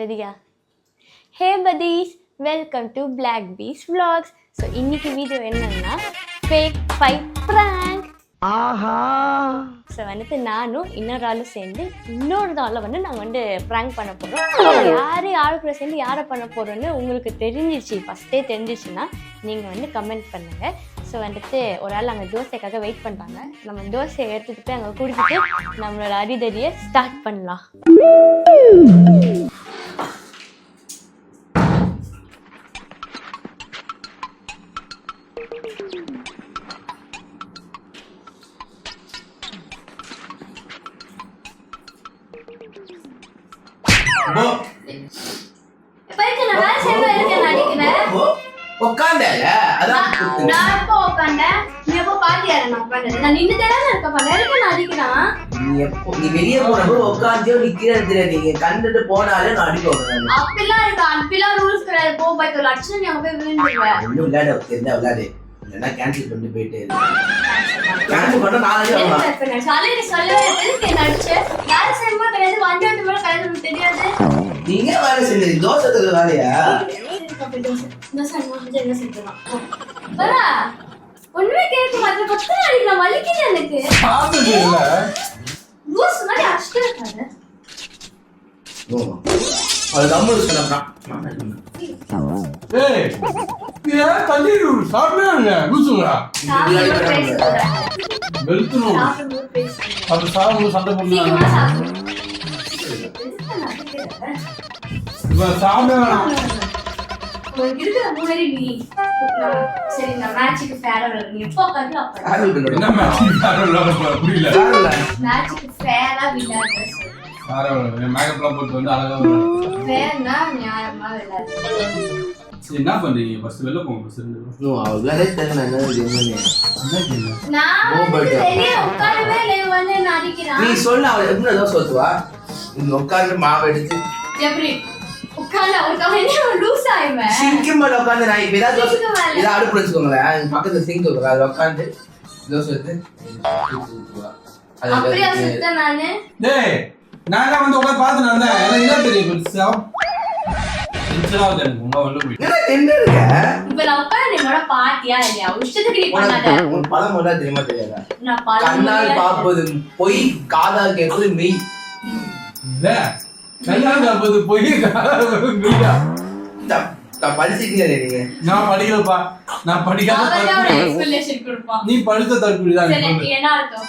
ரெடியா? ஹே buddies, welcome to Black Bees Vlogs. So இன்னைக்கு video என்னன்னா ஃபேக் ஃபைட் ப்ராங்க். ஆஹா. So வந்துட்டு நானும் இன்னொரு ஆளும் சேர்ந்து இன்னொரு ஆளை நாங்கள் ப்ராங்க் பண்ண போகிறோம். யார் கூட சேர்ந்து யாரை பண்ண போகிறோன்னு உங்களுக்கு ஃபஸ்ட்டே தெரிஞ்சிச்சுன்னா நீங்கள் கமெண்ட் பண்ணுங்கள். ஸோ வந்துட்டு ஒரு ஆள் அங்கே தோசைக்காக வெயிட் பண்ணுறாங்க. நம்ம தோசையை எடுத்துகிட்டு போய் அங்கே குடிச்சிட்டு நம்மளோட அடிதடியை ஸ்டார்ட் பண்ணலாம். கண்டுட்டு போனாலே நான் அடிப்போம். இல்லைன்னா கேன்சல் பண்ணிட்டு போயிட்டு கேன்சல் பண்ண நாளைக்கு நீங்க வேலை செஞ்சு தோசத்துக்கு வேலையா ஒண்ணுமே கேட்க மாட்டேன். பத்து அடிக்கலாம் வலிக்குது எனக்கு. லூஸ் மாதிரி அஷ்டம் இருக்காது. அது நம்மளு சொன்னா ஏய் இது கண்டினியூ சாப்பிடுங்க லூசுங்களா வெல்த்னோ அது சாப்பிடு சண்டை போடுங்க. இவ சாப்பிடுங்க. சரி நான் மேட்சுக்கு ஃபேரா விளையாடுறேன். எப்போ உட்காந்து அப்ப என்ன மேட்ச் ஃபேரா புரியல. மேட்சுக்கு ஃபேரா விளையாடுறேன். ஃபேரா மேக்கப்லாம் போட்டு அழகா ஃபேர்னா நியாயமா விளையாடுறேன். சரி என்ன பண்றீங்க? ஃபர்ஸ்ட் வெளில போங்க. ஃபர்ஸ்ட் நோ அவளே தெரியல என்ன நான் வெளிய உட்காரவே இல்ல நடிக்கிறான். நீ சொல்ல அவ எப்படி ஏதோ சொல்லுவா. நீ உட்கார்ந்து மாவு எடுத்து எப்படி உட்கார்ந்து அவன் லூஸ் ஆயிடுவேன். சிங்க் மேல உட்கார்ந்து நான் இப்ப ஏதாவது அடுப்பு வச்சுக்கோங்களேன். பக்கத்துல சிங்க் இருக்கு. அதுல உட்கார்ந்து தோசை எடுத்து அப்படியே சுத்த நானு. டேய் நான் வந்து உட்கார்ந்து பார்த்து வந்தேன். எனக்கு என்ன தெரியும் பெருசா இன்சலாவது எனக்கு உங்க உள்ள போய் என்ன இருக்க இப்ப நான் உட்கார்ந்து என்னோட பாட்டியா இல்லையா உஷ்டத்துக்கு நீ பண்ணாத. உன் பழம் முதல்ல தெரியுமா தெரியாதா? நான் பழம் கண்ணால் பார்ப்பது பொய் காதால் கேட்பது மெய். இல்ல கண்ணால் பார்ப்பது பொய் காதால் மெய்யா? படிச்சிருக்கீங்க நீங்க? நான் படிக்கலப்பா. நான் படிக்காத எக்ஸ்பிளனேஷன் கொடுப்பான். நீ படித்த தற்கொலை தான். சரி என்ன அர்த்தம்?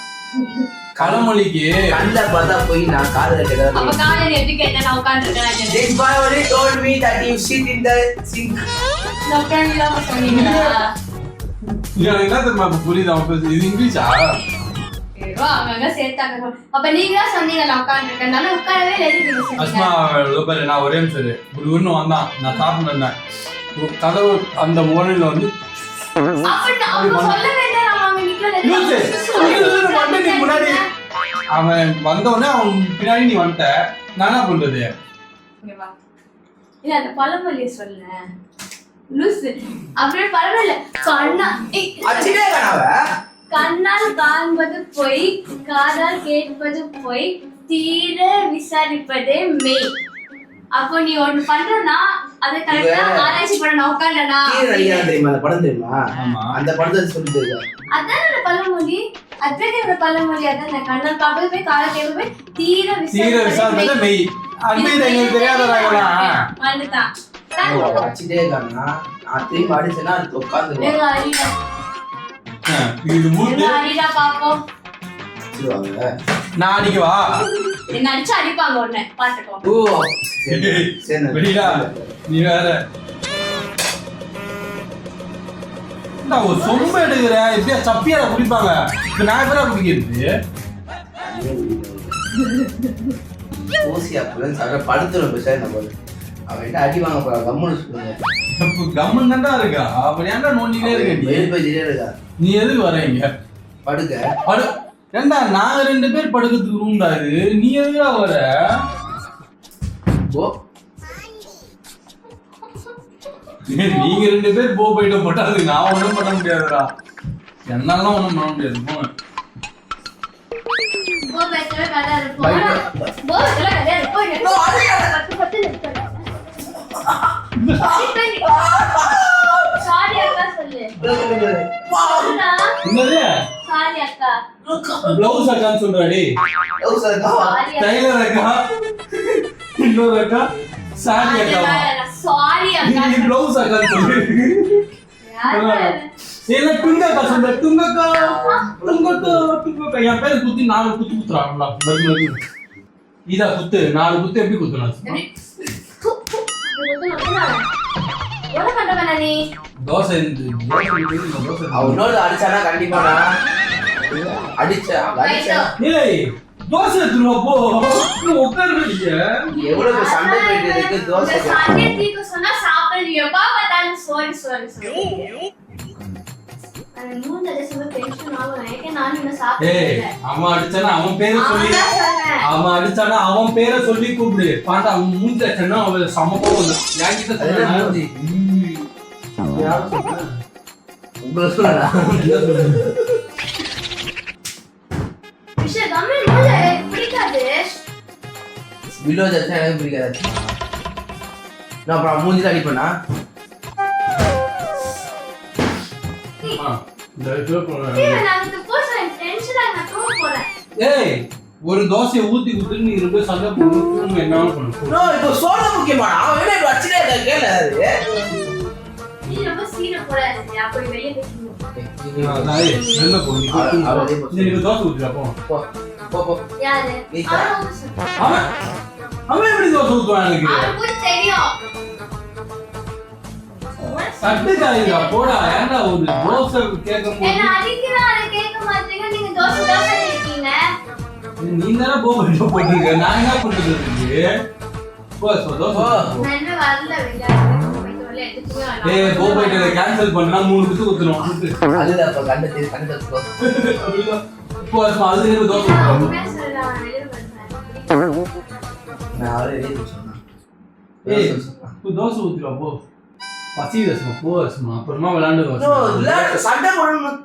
களமொழிக்கு கண்ண பார்த்தா போய் நான் காதுல கேட்டதா. அப்ப காலையில எப்படி கேட்டேன்? நான் உட்கார்ந்திருக்கேன். This boy only told me that you sit in the sink. நான் உட்கார்ந்திருக்கேன் சொன்னீங்களா? எனக்கு என்ன தெரியுமா புரியுது அவன் பேசு. இது இங்கிலீஷா? ஏதோ அவங்க சேர்த்தாங்க. அப்ப நீங்க தான் சொன்னீங்க நான் உட்கார்ந்திருக்கேன். நான் உட்காரவே இல்லை. நீங்க சொன்னீங்க. அஸ்மா லோபர் நான் ஒரே நிமிஷம் ஒரு ஒண்ணு வந்தான். நான் சாப்பிட்டு இருந்தேன். கதவு அந்த மூலையில வந்து அப்ப அவங்க சொல்லவே இல்லை. அவங்க நிக்கல. முன்னாடி அவன் வந்தவொடனே அவன் பின்னாடி நீ வந்துட்ட. நான் என்ன பண்றது? இல்ல அந்த பழமொழியை சொல்ல லூசு அப்படியே பரவாயில்ல. கண்ணால் காண்பது பொய் காதால் கேட்பது பொய் தீர விசாரிப்பதே மெய். அப்போ நீ ஒண்ணு பண்றனா அதை கரெக்டா ஆராய்ச்சி பண்ணணும். உட்கார்ந்தனா தெரியுமா அந்த படம் தெரியுமா? அந்த படத்தை சொல்லிட்டு அதான் அந்த பழமொழி. அதுவே பழமொழி. அதான் கண்ணால் பார்ப்பது போய் காதால் கேட்பது போய் தீர விசாரிப்பதே மெய். அது எங்களுக்கு தெரியாதவங்களா வந்துட்டான். வச்சுட்டே இருக்காங்கன்னா நான் திரும்பி அடிச்சேன்னா அது உட்கார்ந்து இது மூட்டு அடிடா பாப்போம். நான் அடிக்கவா? என்ன அடிச்சு அடிப்பாங்க உடனே பாத்துக்கோ. ஓ வெளியா நீ வேற நான் ஒரு சொம்ப எடுக்கிறேன். இப்படியா சப்பியா குடிப்பாங்க. இப்ப நான் பேரா குடிக்கிறது ஓசியா படுத்துரும் பேச நம்ம அவன்கிட்ட அடி வாங்க போறா. கம்முன்னு சொல்லுங்க. கம்மன் தான்டா இருக்கா. அப்படி ஏன்டா நோண்டினே இருக்க? நீ எதுக்கு வரீங்க? படுக்க ஏண்டா நாங்க 2 பேர் படுக்கிறதுக்கு ரூம்டா இது. நீ எதுக்கா வர? நீங்க 2 பேர் போயிட்டு போட்டா அதுக்கு நான் ஒண்ணும் பண்ண முடியாதுடா. என்னால ஒண்ணும் பண்ண முடியாது. போங்க. Bo, better, better. Bo, better, better. Blouse அக்கான்னு சொல்றாடி. Blouse இருக்கா? டைலர் அக்கா, இன்னொரு அக்கா, சாரி அக்காவா? சாரி அக்கா. நீ பிளவுஸ் அக்கான்னு சொல்லு. இல்ல டுங்கக்கா சொல்ற, டுங்கக்கா, டுங்கக்கா, டுங்கக்கா. என் பேரு குத்தி 4 குத்து குத்துறாங்களா? இதா குத்து 4 குத்து எப்படி குத்துனா? தோசை அவனோட அடிச்சானா கண்டிப்பாடா. அடிச்சா. இல்லை தோசை எடுத்துருவா போ. உட்காருங்க. எவ்வளவு சண்டை போயிட்டு இருக்கு தோசை. சண்டை தீக்க சொன்னா சாப்பிடுறியப்பா பார்த்தாலும் சாரி சாரி சாரி. அந்த மூணு தடவை டென்ஷன் ஆகும். எனக்கு நான் இன்னும் சாப்பிடல. அவன் அடிச்சானா அவன் பேரை சொல்லி, அவன் அடிச்சானா அவன் பேரை சொல்லி கூப்பிடு. பாண்டா அவன் மூஞ்சி அடிச்சானா அவன் சமப்பா வந்து யார்கிட்ட சொன்னானே. யார சொல்ற? உங்களை சொல்லடா. விஷயம் தமிழ் மூளை பிடிக்காது. வினோத் அடிச்சா எனக்கு பிடிக்காது. நான் அப்புறம் மூஞ்சில அடிப்பேனா? ஏய் ஒரு தோசையை ஊத்தி குடுத்து நீ ரொம்ப சண்டை போடணும். என்ன பண்ணணும்? நோ இப்போ சோள முக்கியமா அவன் என்ன இப்ப அடிச்சே இருக்க கேள நீ ரொம்ப சீன போடாத. அப்படி வெளிய பேசணும். அதாய் என்ன போடு. நீ தோசை ஊத்துறா போ. போ போ. யாரு? அவன் அவன் எப்படி தோசை ஊத்துவான் எனக்கு? அவனுக்கு தெரியும். சட்டு காய்டா போடா. ஏன்டா ஒரு தோசை கேட்கும் என்ன போது அடிக்கிறா அதை கேட்க மாட்டீங்க. நீங்க தோசை தோசை இருக்கீங்க. நீ தானே போட்டிருக்க. நான் என்ன பண்றது இருக்கு? போ தோசை. நான் என்ன வரல விளையாட போயிட்டு வரல. எதுக்குமே வரல. ஏய் போயிட்டு கேன்சல் பண்ணா 3 குத்து குத்துறோம். அதுல அப்ப கண்டு போ. போ அது என்ன தோசை ஊத்துறோம். உண்மையா சொல்றேன். அவன் வெளிய வரல. நான் அவரே சொன்னேன். ஏய் தோசை ஊத்துறா போ. பசி தோசை போ சும்மா. அப்புறமா விளையாண்டு நோ இல்ல சண்டை போடணும்.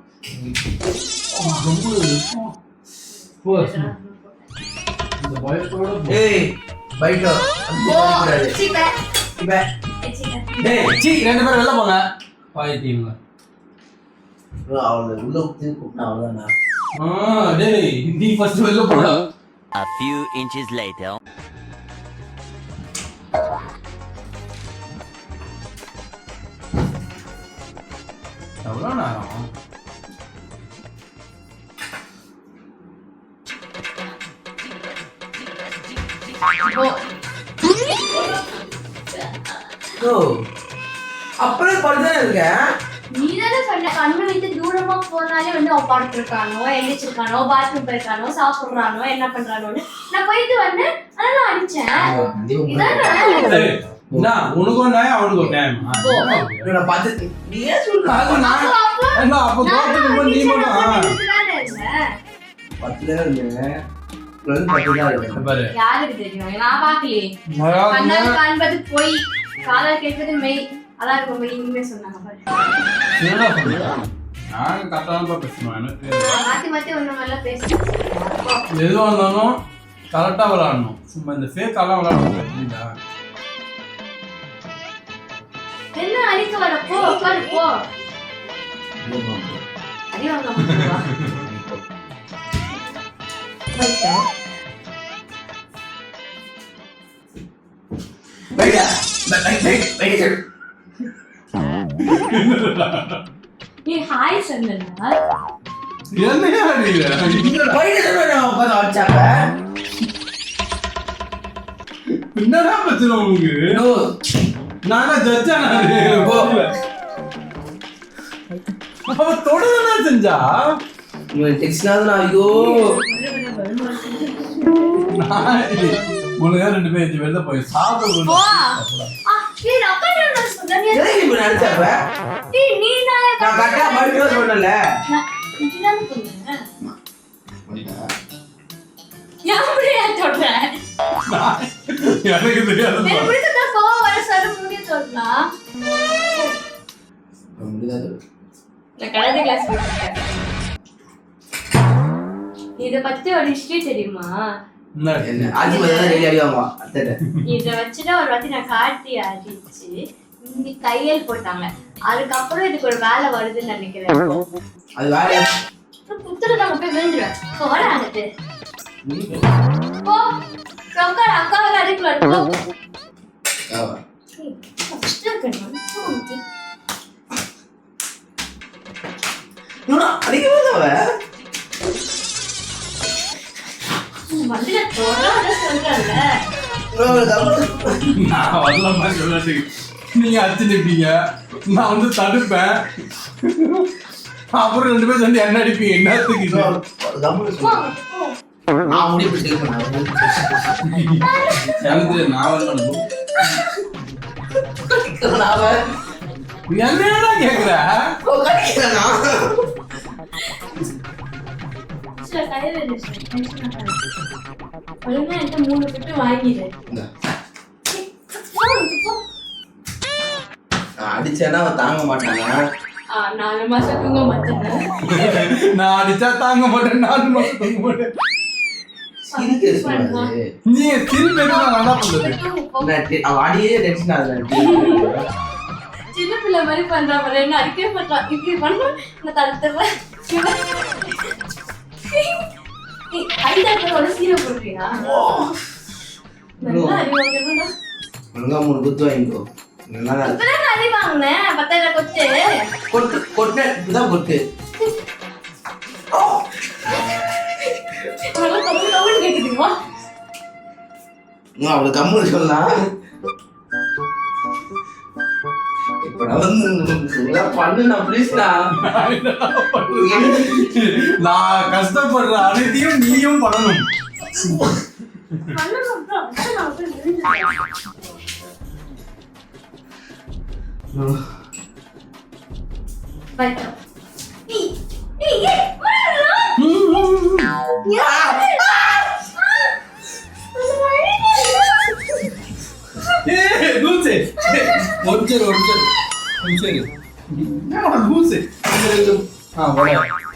போ சும்மா. இந்த பயத்தோட ஏய் பைட்டோ ஓ சீபே இப்ப சீபே. டேய் சீ 2 பேரும் வெளில போங்க. பாயிட்டீங்க. அவளை உள்ள கூப்பிட்டா அவ்வளவுதானா? டேய் நீ ஃபர்ஸ்ட் வெளில போடா. A few inches later. எவ்வளோ நேரம்? ஓ அப்படியே படுத்தே இருக்கேன். நீ தானே சொன்ன கண்ணு வைத்து தூரமா போனாலே வந்து அவன் படுத்திருக்கானோ எழுந்திருக்கானோ பாத்ரூம் போயிருக்கானோ சாப்பிடுறானோ என்ன பண்றானோன்னு நான் போயிட்டு வந்தேன். அதெல்லாம் அடிச்சேன். இதானே என்ன உனக்கு ஒரு நியாயம் அவனுக்கு ஒரு நியாயமா? நான் பார்த்து நீ ஏன் சொல்ற? அப்போ தோட்டத்துக்கு நீ மட்டும் பத்து நேரம் இல்லைங்க. பாரு யாருக்கு தெரியும்? நான் பாக்கலையே. கண்ணால் காண்பது பொய், காதால் கேட்பது மெய். அதான் இருக்கும் மெய். இனிமே சொன்னாங்க பாரு. என்னடா சொல்ற? நாங்க கரெக்டான பேசணும். எனக்கு மாத்தி மாத்தி ஒண்ணு நல்லா பேசுறேன். எதுவாக இருந்தாலும் கரெக்டா விளையாடணும். சும்மா இந்த ஃபேக் எல்லாம் விளையாடணும். புரியுதா? என்ன அடிக்க வர? போ உட்காரு போ. அடி வாங்க வா. நீ ஹாய் சொன்னா என்னையா அடிக்கிற? என்னடா பிரச்சனை உங்களுக்கு? நானா ஜட்ஜா? அவ தொடர்ந்து செஞ்சா ஐயோ உனக்கு 2 பேர் வெளில போய் சாப்பிட. எனக்கு தெரியாது. இத பத்தி ஒரு ஹிஸ்டரி தெரியுமா? இத வச்சுட்டு ஒரு வாட்டி நான் காட்டி அடிச்சு இங்க தையல் போட்டாங்க. அதுக்கப்புறம் இதுக்கு ஒரு வேலை வருதுன்னு நினைக்கிறேன். அது வேலை குத்துட்டு நம்ம போய் விழுந்துருவேன். போட ஆகுது. போ. அக்கா அக்காவை அடிக்கலாம். போ. ஆமா. இவனா அடிக்கவே அவ வண்டியில தோறாத சொல்றாங்க. நான் வரலாம் மாதிரி சொல்லாது. நீங்க அடிச்சு நிற்பீங்க, நான் வந்து தடுப்பேன். அப்புறம் 2 பேரும் சேர்ந்து என்ன அடிப்பீங்க? என்னத்துக்கு இது? நான் முடிவு செய்யணும். எனக்கு நான் வரணும். என்னடா கேக்குற? ஒழுங்கா என்கிட்ட 3 பிட்டு வாங்கிடு. அடிச்சேன்னா அவன் தாங்க மாட்டானா? 4 மாசம் தூங்க மாட்டேன். நான் அடிச்சா தாங்க மாட்டேன், 4 மாசம் தூங்க மாட்டேன். சிரிக்க சொல்லாது. நீ திருப்பி நான் என்ன பண்றது? அவன் அடியே டென்ஷன் ஆகுது. சின்ன பிள்ளை மாதிரி பண்றா பாரு, என்ன அடிக்கவே மாட்டான். இப்படி பண்ணா நான் தடுத்துறேன். ஐந்தாயிரத்தோட சீரை போடுறியா? நல்லா அடி வாங்கணும்னா ஒழுங்கா 3 குத்து வாங்கிக்கோ. நல்லா இப்பதான் அடி வாங்கினேன். 10,000 கொத்து கொட்டு கொட்டு இப்பதான் கொட்டு. கேக்குதுமா? அவளுக்கு கம்முன்னு சொல்லலாம். இப்ப நான் வந்து பண்ணுனா ப்ளீஸ்டா. நான் கஷ்டப்படுற அனைத்தையும் நீயும் பண்ணணும்.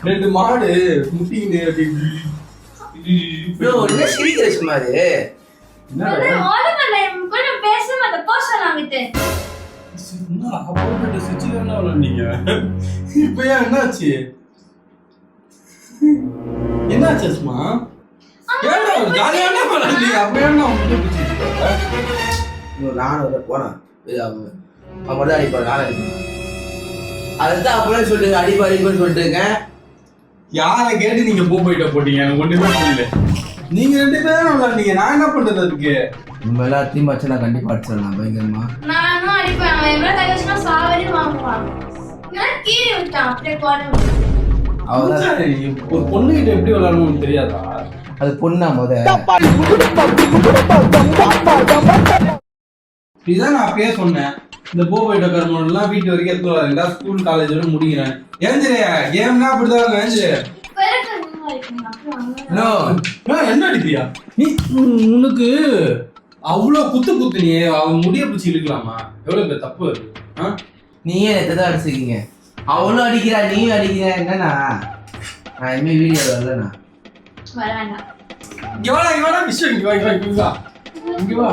ரெண்டு மாடு முட்டிக்கிட்டு என்ன சிரிக்கிற சும்மாரு? இப்ப என்னாச்சு? என்னாச்சு சும்மா? ஏன்டா ஜாலியான பண்ணி அப்ப என்ன நானும் போனேன். அவன் மட்டும் அடிப்பான், நான் அடிப்பேன். அதுதான் அப்பவே சொல்லுங்க, அடிப்பான்னு சொல்லிட்டுங்க. யாரை கேட்டு நீங்க போயிட்ட போட்டீங்க? எனக்கு ஒண்ணுமே புரியல. நீங்க 2 பேரும் விளையாண்டீங்க, நான் என்ன பண்றது அதுக்கு? நம்ம எல்லாத்தையும் வச்சு நான் கண்டிப்பா அடிச்சிடலாம் பயங்கரமா. நானும் அடிப்பேன். அவன் எவ்வளவு கைவசமா சாவடி வாங்குவான். கீழே விட்டான் அப்படியே போட. ஒரு பொண்ணு கிட்ட எப்படி விளையாடணும்னு தெரியாதா? அது பொண்ணா இதுதான் நான் அப்பயே சொன்னேன். இந்த போயிட்ட கர்மம்லாம் வீட்டு வரைக்கும் எடுத்து வரேன்டா, ஸ்கூல் காலேஜோட முடிக்கிறேன். ஏஞ்சிரு, கேம்னா அப்படிதான் ஏஞ்சிரு. என்ன அடிப்பியா நீ? உனக்கு அவ்வளவு குத்து நீ அவன் முடிய பிடிச்சி இழுக்கலாமா? எவ்வளவு பேர் தப்பு இருக்கு. நீயே எத்தான் அடிச்சிருக்கீங்க. அவளும் அடிக்கிறா, நீயும் அடிக்கிற. என்னன்னா நான் இனிமே வீடியோ வரலண்ணா. வரவேண்டாம். இங்க வா விஷயம். இங்க வா